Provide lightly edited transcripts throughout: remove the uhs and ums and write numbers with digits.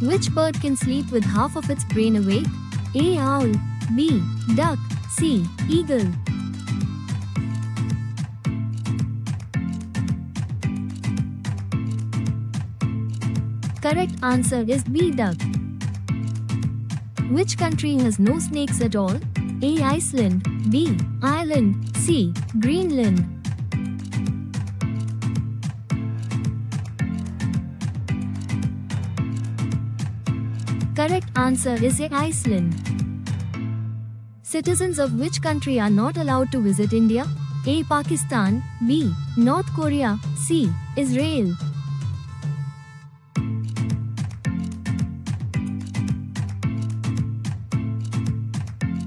Which bird can sleep with half of its brain awake? A. Owl. B. Duck. C. Eagle. Correct answer is B. Duck. Which country has no snakes at all? A. Iceland. B. Ireland. C. Greenland. Correct answer is A. Iceland. Citizens of which country are not allowed to visit India? A. Pakistan. B. North Korea. C. Israel.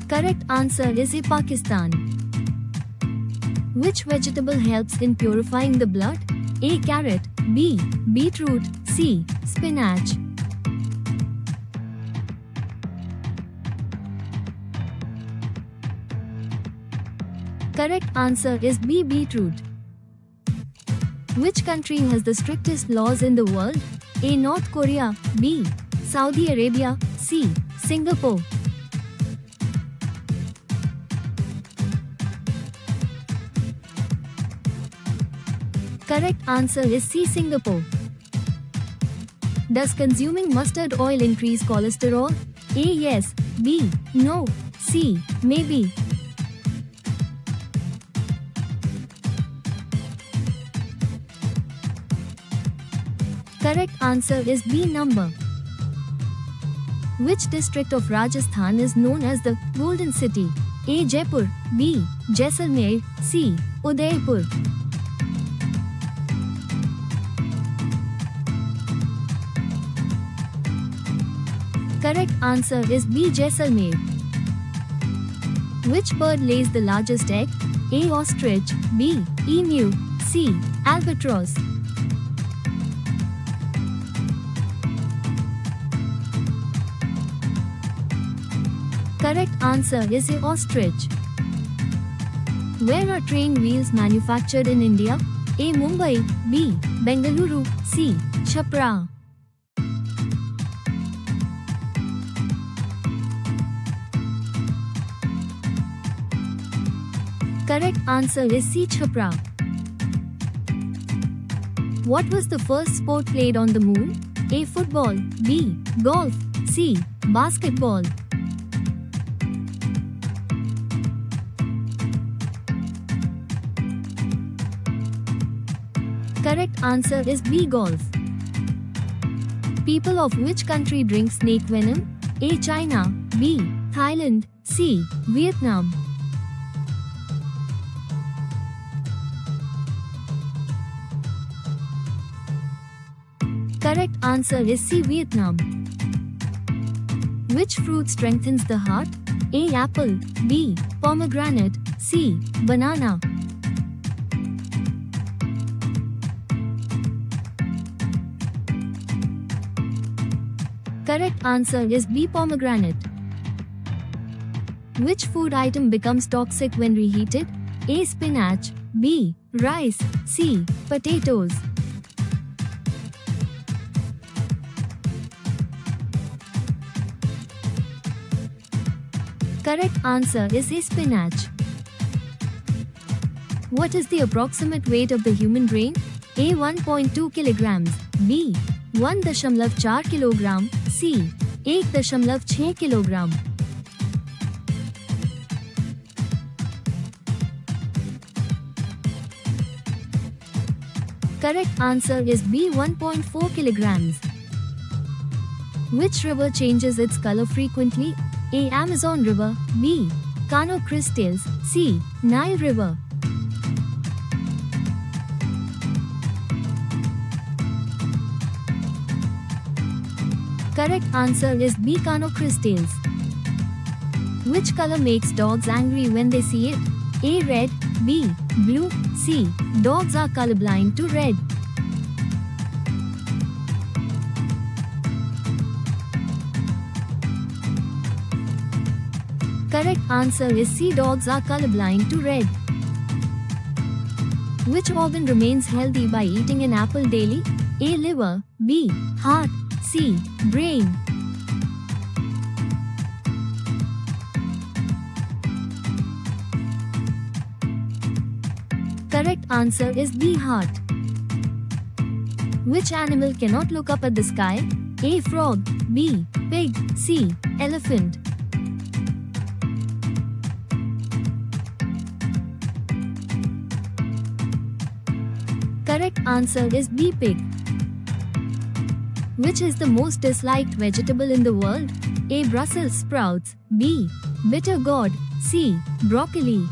Correct answer is A. Pakistan. Which vegetable helps in purifying the blood? A. Carrot. B. Beetroot. C. Spinach. Correct answer is B. Beetroot. Which country has the strictest laws in the world? A. North Korea. B. Saudi Arabia. C. Singapore. Correct answer is C. Singapore. Does consuming mustard oil increase cholesterol? A. Yes. B. No. C. Maybe. Correct answer is B. Number. Which district of Rajasthan is known as the Golden City? A. Jaipur. B. Jaisalmer. C. Udaipur. Correct answer is B. Jaisalmer. Which bird lays the largest egg? A. Ostrich. B. Emu. C. Albatross. Correct answer is A. Ostrich. Where are train wheels manufactured in India? A. Mumbai. B. Bengaluru. C. Chhapra. Correct answer is C. Chhapra. What was the first sport played on the moon? A. Football. B. Golf. C. Basketball. Correct answer is B. Golf. People of which country drink snake venom? A. China. B. Thailand. C. Vietnam. Correct answer is C. Vietnam. Which fruit strengthens the heart? A. Apple. B. Pomegranate. C. Banana. Correct answer is B. Pomegranate. Which food item becomes toxic when reheated? A. Spinach. B. Rice. C. Potatoes. Correct answer is A. Spinach. What is the approximate weight of the human brain? A. 1.2 kilograms. B. 1.4 kilogram. C. 1.6 kilogram. Correct answer is B. 1.4 kilograms. Which river changes its color frequently? A. Amazon River. B. Kano Cristales. C. Nile River. Correct answer is B. Kano Cristales. Which color makes dogs angry when they see it? A. Red. B. Blue. C. Dogs are colorblind to red. Correct answer is C. Dogs are colorblind to red. Which organ remains healthy by eating an apple daily? A. Liver. B. Heart. C. Brain. Correct answer is B. Heart. Which animal cannot look up at the sky? A. Frog. B. Pig. C. Elephant. Correct answer is B. Pig. Which is the most disliked vegetable in the world? A. Brussels sprouts. B. Bitter gourd. C. Broccoli.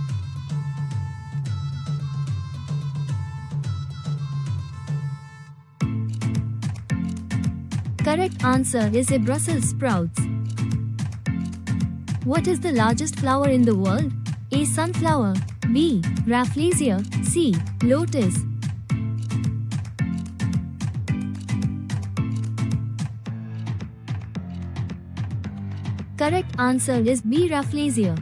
Correct answer is A. Brussels sprouts. What is the largest flower in the world? A. Sunflower. B. Rafflesia. C. Lotus. Correct answer is B. Rafflesia.